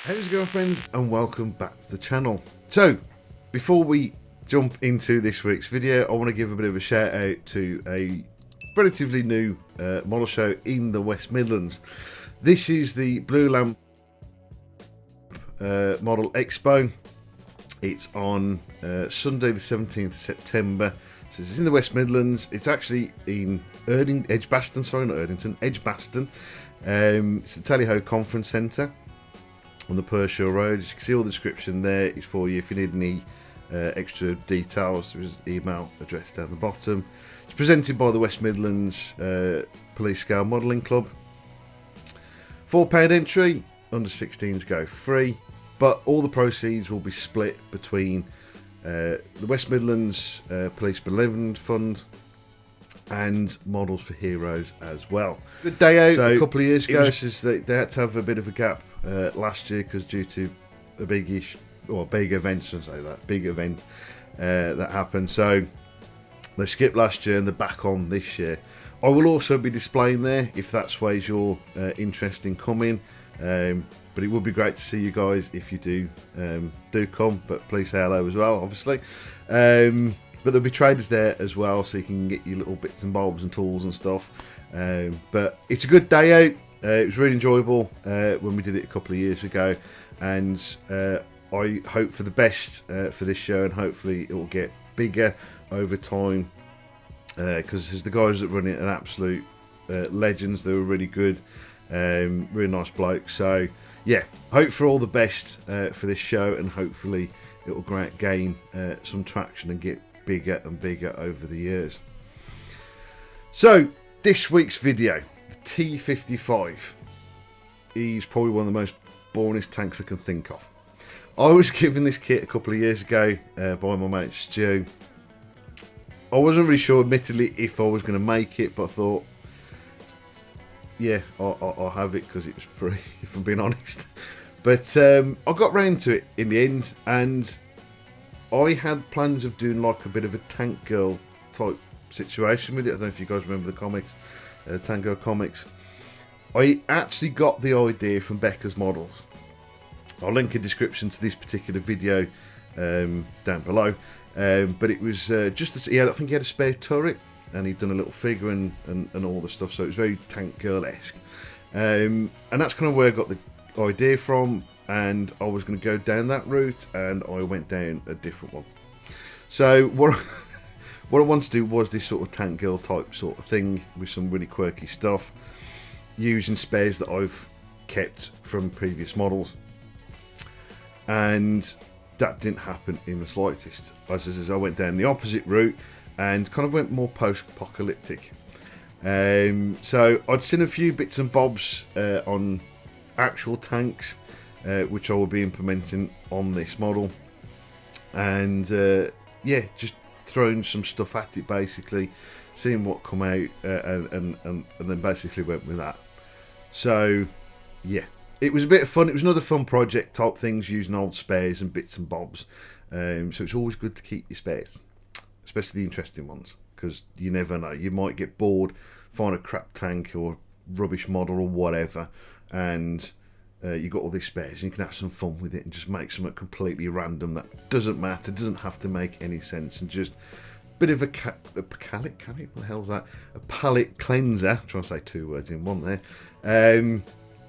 How's it going, friends, and welcome back to the channel. So before we jump into this week's video, I want to give a bit of a shout out to a relatively new model show in the West Midlands. This is the Blue Lamp Model Expo. It's on Sunday the 17th of September. So it's in the West Midlands. It's actually in Edgbaston, sorry, not Erdington, Edgbaston. It's the Tally Ho Conference Centre on the Pershore Road. As you can see, all the description there is for you. If you need any extra details, there is an email address down the bottom. It's presented by the West Midlands Police Scale Modelling Club. £4 entry, under 16s go free, but all the proceeds will be split between the West Midlands Police Benevolent Fund and Models for Heroes as well. Good day out. So, a couple of years ago, they had to have a bit of a gap last year because due to a big event, shouldn't say that, big event that happened. So they skipped last year and they're back on this year. I will also be displaying there if that sways your interest in coming. But it would be great to see you guys if you do come. But please say hello as well, obviously. But there'll be traders there as well, so you can get your little bits and bobs and tools and stuff. But it's a good day out. It was really enjoyable when we did it a couple of years ago, and I hope for the best for this show, and hopefully it will get bigger over time. Because the guys that run it are absolute legends. They were really good, really nice blokes. So yeah, hope for all the best for this show, and hopefully it will gain some traction and get bigger and bigger over the years. So this week's video, the T55, is probably one of the most boringest tanks I can think of. I was given this kit a couple of years ago by my mate Stu. I wasn't really sure, admittedly, if I was going to make it, but I thought, yeah, I'll have it because it was free, if I'm being honest. But I got round to it in the end, and I had plans of doing like a bit of a Tank Girl type situation with it. I don't know if you guys remember the comics, Tank Girl comics. I actually got the idea from Beckers Models. I'll link a description to this particular video down below. But it was I think he had a spare turret, and he'd done a little figure and all the stuff, so it was very Tank Girl-esque. And that's kind of where I got the idea from, and I was going to go down that route, and I went down a different one. So what I wanted to do was this sort of Tank Girl type sort of thing with some really quirky stuff, using spares that I've kept from previous models, and that didn't happen in the slightest. As I went down the opposite route and kind of went more post-apocalyptic. So I'd seen a few bits and bobs on actual tanks, which I will be implementing on this model, and yeah, just throwing some stuff at it, basically seeing what come out, and then basically went with that. So yeah, it was a bit of fun. It was another fun project type things, using old spares and bits and bobs. So it's always good to keep your spares, especially the interesting ones, because you never know, you might get bored, find a crap tank or rubbish model or whatever, and you got all these spares, and you can have some fun with it and just make something completely random that doesn't matter, doesn't have to make any sense, and just a bit of a palette, what the hell's that? A palette cleanser. I'm trying to say two words in one there.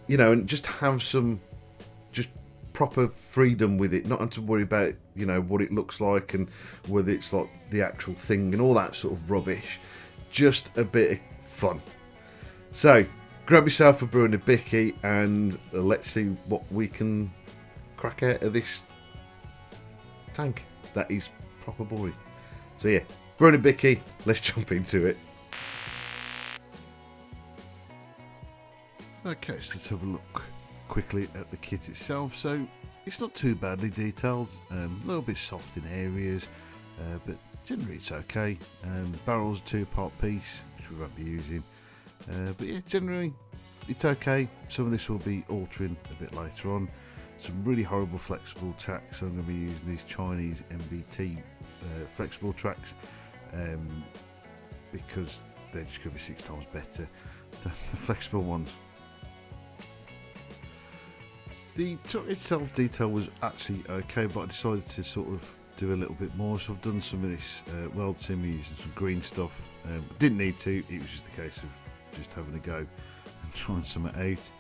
You know, and just have some just proper freedom with it, not have to worry about, you know, what it looks like and whether it's like the actual thing and all that sort of rubbish. Just a bit of fun. So grab yourself a brew and a bicky, and let's see what we can crack out of this tank that is proper boring. So yeah, brew and a bicky, let's jump into it. Okay, so let's have a look quickly at the kit itself. So it's not too badly detailed, a little bit soft in areas, but generally it's okay. The barrel's a two-part piece, which we won't be using, but yeah, generally it's okay. Some of this will be altering a bit later on. Some really horrible flexible tracks, so I'm going to be using these Chinese MBT flexible tracks, because they're just going to be 6 times better than the flexible ones. The turret itself detail was actually okay, but I decided to sort of do a little bit more, so I've done some of this weld sim using some green stuff. Didn't need to, it was just a case of just having a go and trying something out.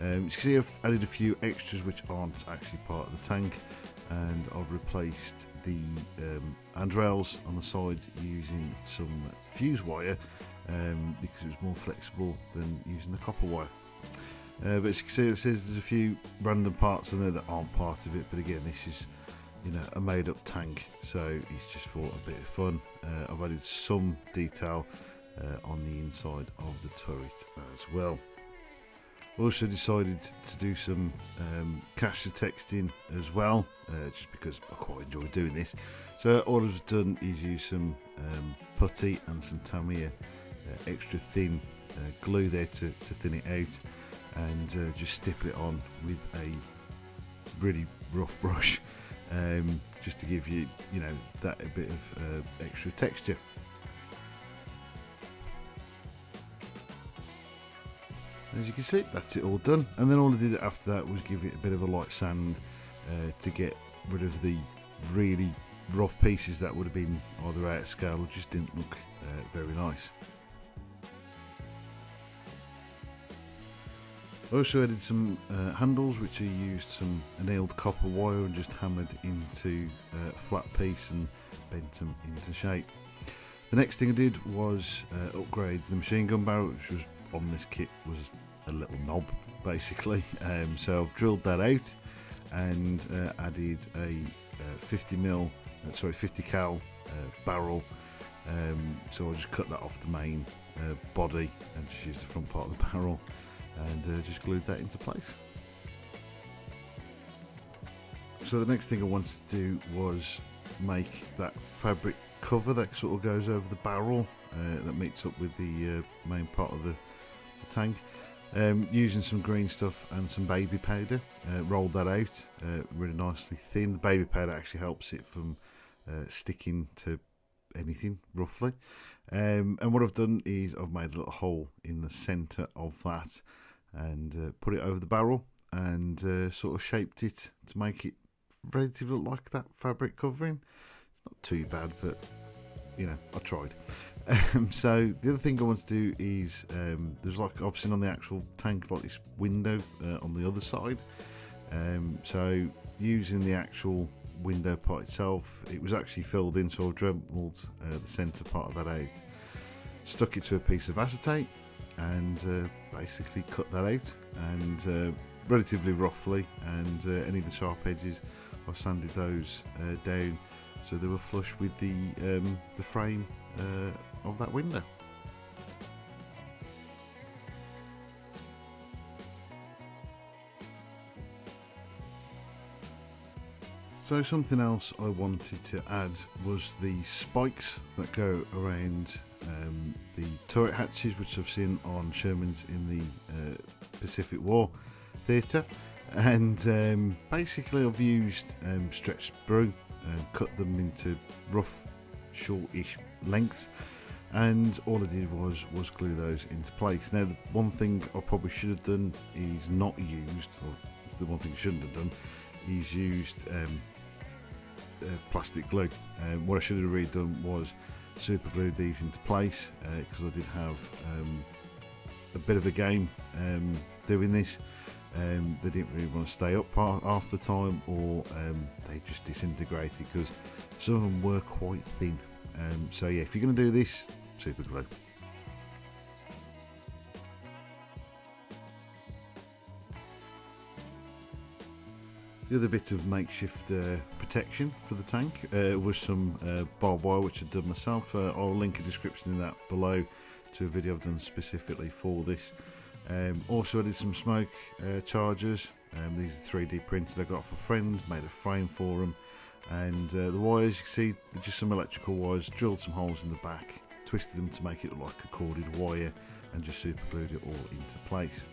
You can see I've added a few extras which aren't actually part of the tank, and I've replaced the handrails on the side using some fuse wire because it was more flexible than using the copper wire. But as you can see, it says there's a few random parts in there that aren't part of it, but again, this is, you know, a made up tank, so it's just for a bit of fun. I've added some detail on the inside of the turret as well. Also decided to do some cache texting as well, just because I quite enjoy doing this. So all I've done is use some putty and some Tamiya extra thin glue there to thin it out, and just stipple it on with a really rough brush, just to give you, you know, that a bit of extra texture. As you can see, that's it all done, and then all I did after that was give it a bit of a light sand to get rid of the really rough pieces that would have been either out of scale or just didn't look very nice. I also added some handles which I used some annealed copper wire and just hammered into a flat piece and bent them into shape. The next thing I did was upgrade the machine gun barrel, which was on this kit was a little knob basically, so I've drilled that out and added a 50 cal barrel, so I'll just cut that off the main body and just use the front part of the barrel and just glued that into place. So the next thing I wanted to do was make that fabric cover that sort of goes over the barrel that meets up with the main part of the tank, using some green stuff and some baby powder. Rolled that out really nicely thin. The baby powder actually helps it from sticking to anything roughly, and what I've done is I've made a little hole in the center of that and put it over the barrel and sort of shaped it to make it relatively look like that fabric covering. It's not too bad, but you know, I tried. So the other thing I want to do is there's like obviously on the actual tank like this window on the other side, so using the actual window part itself, it was actually filled in, so I dremelled the centre part of that out, stuck it to a piece of acetate and basically cut that out, and relatively roughly, and any of the sharp edges I sanded those down so they were flush with the frame of that window. So something else I wanted to add was the spikes that go around the turret hatches, which I've seen on Shermans in the Pacific War Theatre, and basically I've used stretched sprue and cut them into rough, shortish lengths, and all I did was glue those into place. Now the one thing I probably should have done is not used, or the one thing I shouldn't have done is used plastic glue. What I should have really done was super glued these into place, because I did have a bit of a game doing this. They didn't really want to stay up half the time, or they just disintegrated because some of them were quite thin. So yeah, if you're going to do this, super glue. The other bit of makeshift protection for the tank was some barbed wire, which I've done myself. I'll link a description in that below to a video I've done specifically for this. Also I did some smoke chargers. These are 3D printed. I got off a friend, made a frame for them, and the wires, you can see they're just some electrical wires. Drilled some holes in the back, twisted them to make it look like a corded wire, and just super glued it all into place.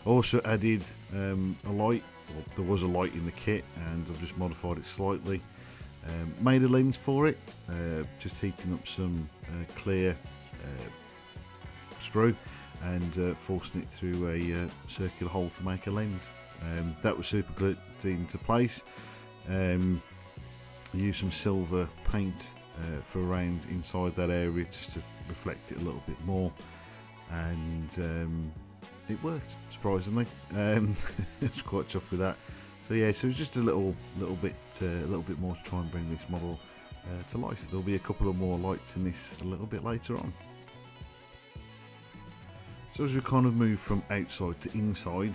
Also added a light. Well, there was a light in the kit and I've just modified it slightly. Made a lens for it, just heating up some clear sprue and forcing it through a circular hole to make a lens. That was super glued into place. Use some silver paint for around inside that area just to reflect it a little bit more, and it worked surprisingly. I was quite chuffed with that. So yeah, so it was just a little bit more to try and bring this model to life. There'll be a couple of more lights in this a little bit later on. So as we kind of move from outside to inside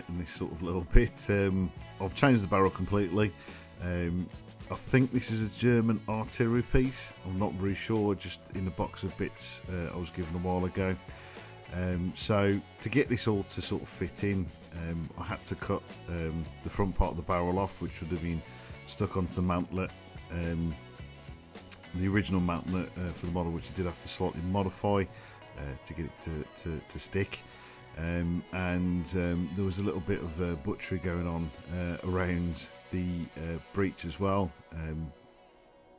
in this sort of little bit, I've changed the barrel completely. I think this is a German artillery piece. I'm not very sure, just in a box of bits I was given a while ago. So to get this all to sort of fit in, I had to cut the front part of the barrel off, which would have been stuck onto the mantlet. The original mantlet for the model, which I did have to slightly modify to get it to stick. And there was a little bit of butchery going on around the breech as well.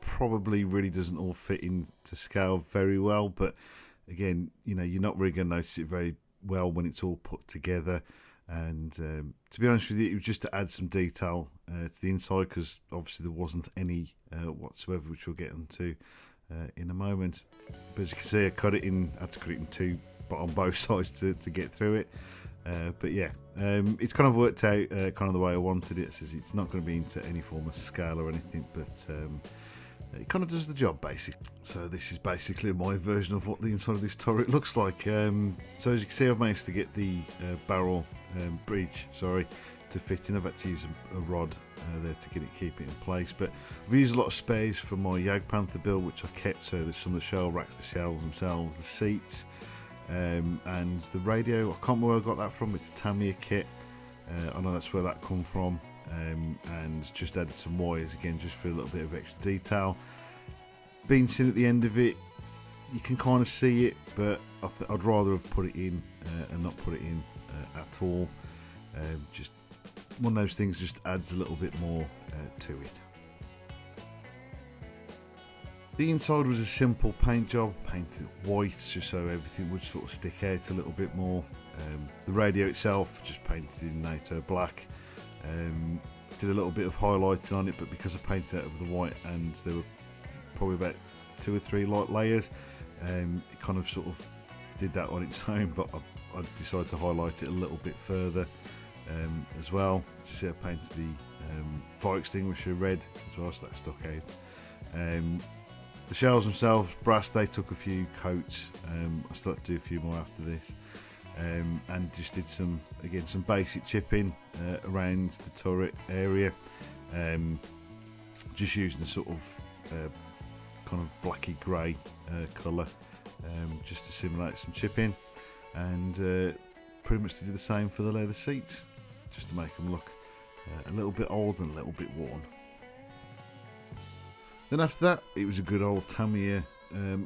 Probably really doesn't all fit into scale very well, but again, you know, you're not really going to notice it very well when it's all put together. And to be honest with you, it was just to add some detail to the inside, because obviously there wasn't any whatsoever, which we'll get into in a moment. But as you can see, I had to cut it in two, but on both sides to get through it. But yeah, it's kind of worked out kind of the way I wanted it. So it's not going to be into any form of scale or anything, but it kind of does the job basically. So this is basically my version of what the inside of this turret looks like. So as you can see, I've managed to get the barrel breech, to fit in. I've had to use a rod there to get it, keep it in place. But I've used a lot of spares for my Jagdpanther build, which I kept. So there's some of the shell racks, the shells themselves, the seats, and the radio. I can't remember where I got that from. It's a Tamiya kit. I know that's where that come from. And just added some wires again, just for a little bit of extra detail. Being seen at the end of it, you can kind of see it, but I'd rather have put it in and not put it in at all. Just one of those things, just adds a little bit more to it. The inside was a simple paint job, painted white just so everything would sort of stick out a little bit more. The radio itself just painted in NATO black. Did a little bit of highlighting on it, but because I painted it over the white and there were probably about 2 or 3 light layers, it kind of sort of did that on its own, but I decided to highlight it a little bit further as well. As you see, I painted the fire extinguisher red as well, so that stuck out. The shells themselves, brass, they took a few coats. I still have to do a few more after this. And just did some basic chipping around the turret area, just using the sort of kind of blacky grey colour, just to simulate some chipping, and pretty much to do the same for the leather seats, just to make them look a little bit old and a little bit worn. Then after that, it was a good old Tamiya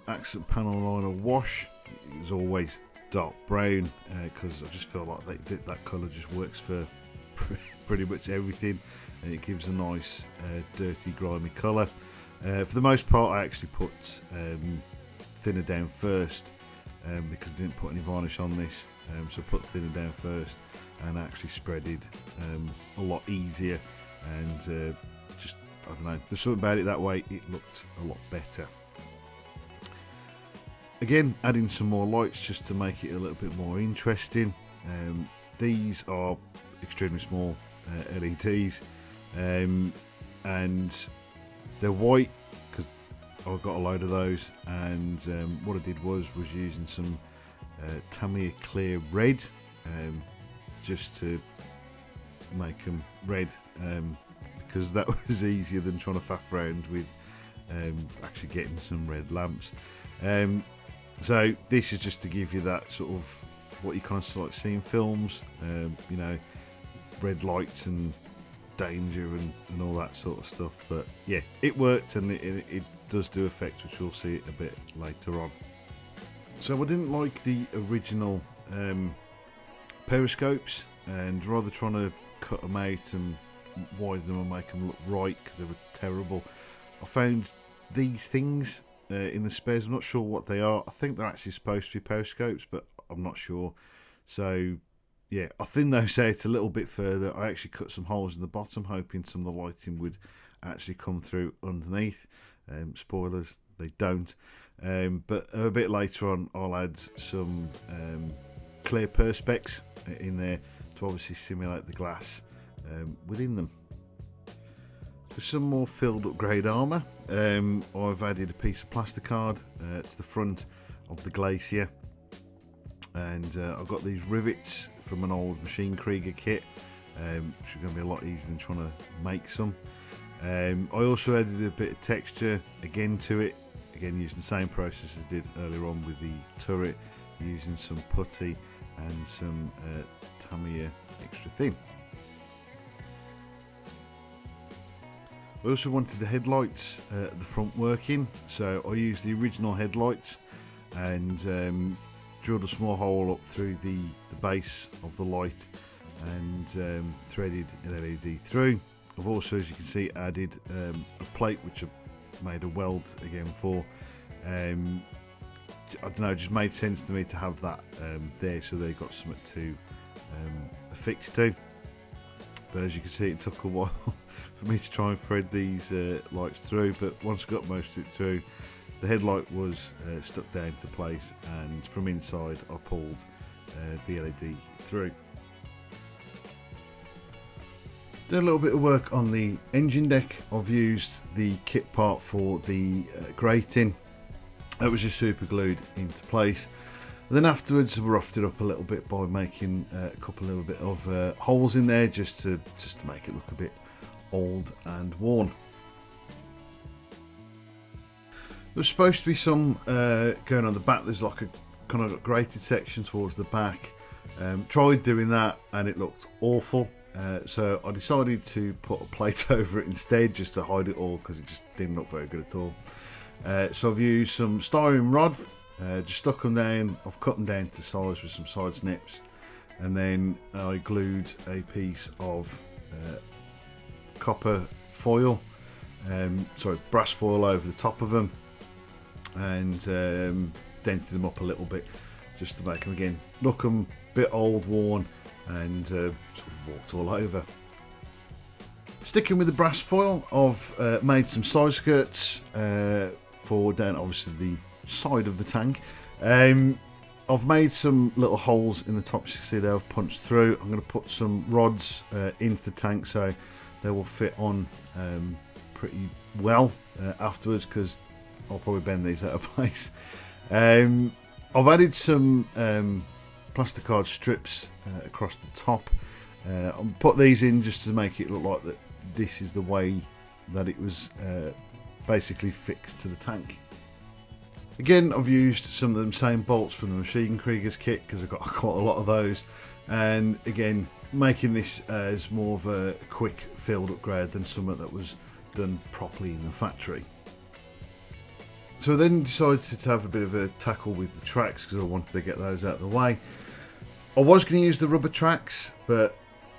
accent panel liner wash. It was always dark brown, because I just feel like that colour just works for pretty much everything, and it gives a nice dirty grimy colour. For the most part, I actually put thinner down first, because I didn't put any varnish on this, so I put thinner down first and actually spreaded a lot easier, and just, I don't know, there's something about it that way, it looked a lot better. Again, adding some more lights just to make it a little bit more interesting. These are extremely small LEDs, and they're white because I got a load of those, and what I did was using some Tamiya clear red, just to make them red, because that was easier than trying to faff around with actually getting some red lamps. So this is just to give you that sort of what you kind of like see in films, you know, red lights and danger and all that sort of stuff. But yeah, it worked, and it does do effects, which we'll see a bit later on. So I didn't like the original periscopes, and rather trying to cut them out and widen them and make them look right, because they were terrible, I found these things in the spares. I'm not sure what they are. I think they're actually supposed to be periscopes, but I'm not sure. So Yeah, I thinned those out a little bit further. I actually cut some holes in the bottom, hoping some of the lighting would actually come through underneath. Spoilers, they don't. But a bit later on, I'll add some clear perspex in there to obviously simulate the glass within them. For some more filled up grade armour, I've added a piece of plasticard to the front of the glacier, and I've got these rivets from an old Machine Krieger kit, which are going to be a lot easier than trying to make some. I also added a bit of texture again to it, again using the same process as I did earlier on with the turret, using some putty and some Tamiya extra thin. I also wanted the headlights at the front working, so I used the original headlights and drilled a small hole up through the base of the light and threaded an LED through. I've also, as you can see, added a plate which I made a weld again for. I don't know, it just made sense to me to have that there, so they got something to affix to. But as you can see, it took a while for me to try and thread these lights through, but once I got most of it through, the headlight was stuck down to place, and from inside I pulled the LED through. Did a little bit of work on the engine deck. I've used the kit part for the grating. That was just super glued into place. And then afterwards, I roughed it up a little bit by making a couple little bit of holes in there, just to make it look a bit old and worn. There's supposed to be some going on the back. There's like a kind of grated section towards the back. Tried doing that and it looked awful. So I decided to put a plate over it instead, just to hide it all, because it just didn't look very good at all. So I've used some styrene rod, just stuck them down. I've cut them down to size with some side snips, and then I glued a piece of copper foil, brass foil over the top of them, and dented them up a little bit, just to make them again look a bit old, worn, and sort of walked all over. Sticking with the brass foil, I've made some side skirts for down obviously the side of the tank. I've made some little holes in the top, as you can see there, I've punched through. I'm going to put some rods into the tank so they will fit on pretty well afterwards, because I'll probably bend these out of place. I've added some plasticard strips across the top. I'll put these in just to make it look like that this is the way that it was basically fixed to the tank. Again, I've used some of them same bolts from the Machine Krieger's kit, because I've got quite a lot of those, and again making this as more of a quick field upgrade than something that was done properly in the factory. So I then decided to have a bit of a tackle with the tracks, because I wanted to get those out of the way. I was going to use the rubber tracks, but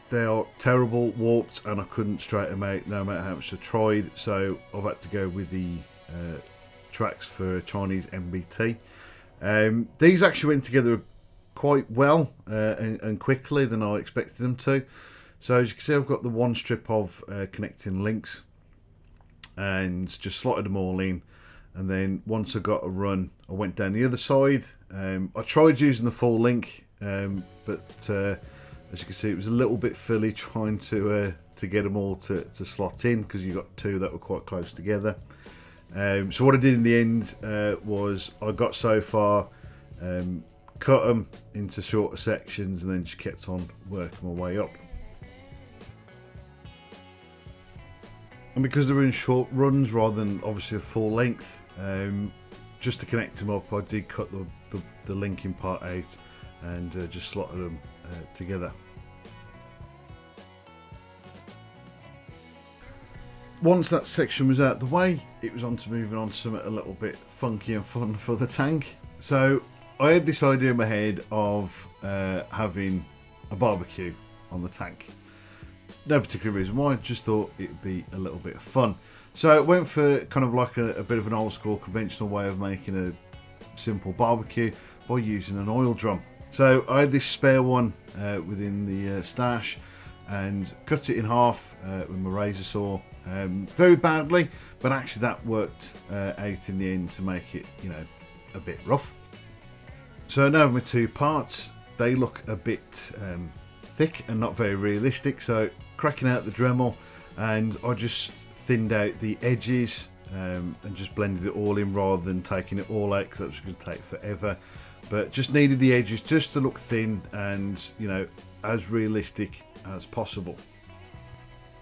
they are terrible, warped, and I couldn't straighten them out no matter how much I tried, so I've had to go with the tracks for Chinese MBT. These actually went together quite well and quickly than I expected them to. So as you can see, I've got the one strip of connecting links and just slotted them all in, and then once I got a run, I went down the other side. I tried using the full link, but as you can see, it was a little bit filly trying to get them all to slot in, because you got two that were quite close together. So what I did in the end was I got so far, cut them into shorter sections, and then just kept on working my way up. And because they were in short runs rather than obviously a full length, just to connect them up, I did cut the linking part out and just slotted them together. Once that section was out the way, it was on to moving on to something a little bit funky and fun for the tank. So I had this idea in my head of having a barbecue on the tank. No particular reason why, just thought it would be a little bit of fun. So it went for kind of like a bit of an old school conventional way of making a simple barbecue by using an oil drum. So I had this spare one within the stash and cut it in half with my razor saw, very badly, but actually that worked out in the end to make it, you know, a bit rough. So now my two parts, they look a bit thick and not very realistic, so cracking out the Dremel, and I just thinned out the edges and just blended it all in rather than taking it all out, because that was going to take forever. But just needed the edges just to look thin and, you know, as realistic as possible.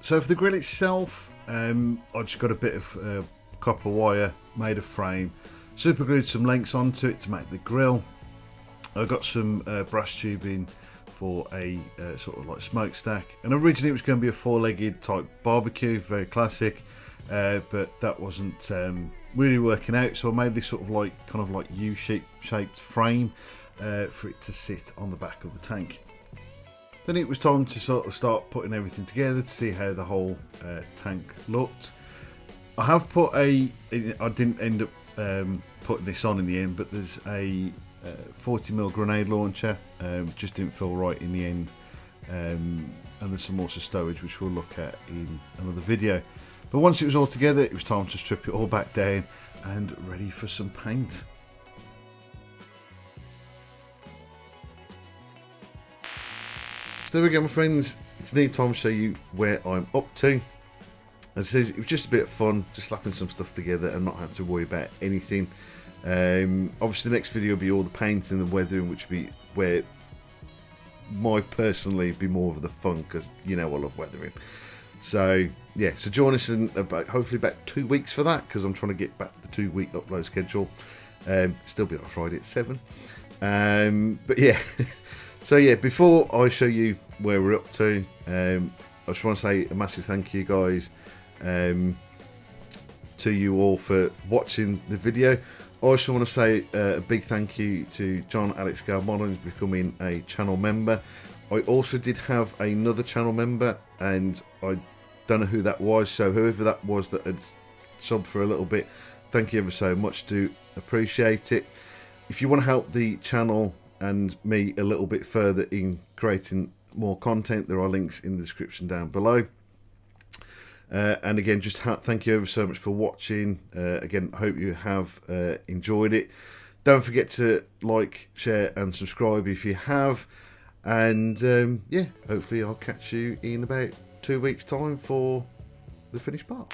So for the grill itself, I just got a bit of copper wire, made a frame, super glued some links onto it to make the grill. I got some brass tubing for a sort of like smokestack, and originally it was going to be a four-legged type barbecue, very classic, but that wasn't really working out, so I made this sort of like kind of like U-shaped frame for it to sit on the back of the tank. Then it was time to sort of start putting everything together to see how the whole tank looked. I have put I didn't end up putting this on in the end, but there's a 40mm grenade launcher, just didn't feel right in the end, and there's some more stowage which we'll look at in another video. But once it was all together, it was time to strip it all back down and ready for some paint. So there we go, my friends, it's nearly time to show you where I'm up to. As I said, it was just a bit of fun, just slapping some stuff together and not having to worry about anything. Obviously the next video will be all the painting and the weathering, which will be where my personally be more of the fun, because you know I love weathering. So yeah, so join us in hopefully about 2 weeks for that, because I'm trying to get back to the 2-week upload schedule. Still be on Friday at 7. But yeah, so yeah, before I show you where we're up to, I just want to say a massive thank you guys to you all for watching the video. I also want to say a big thank you to John Alex Modeling for becoming a channel member. I also did have another channel member, and I don't know who that was, so whoever that was that had subbed for a little bit, thank you ever so much, do appreciate it. If you want to help the channel and me a little bit further in creating more content, there are links in the description down below. And again, just thank you ever so much for watching. Again, I hope you have enjoyed it. Don't forget to like, share and subscribe if you have. And yeah, hopefully I'll catch you in about 2 weeks time for the finished part.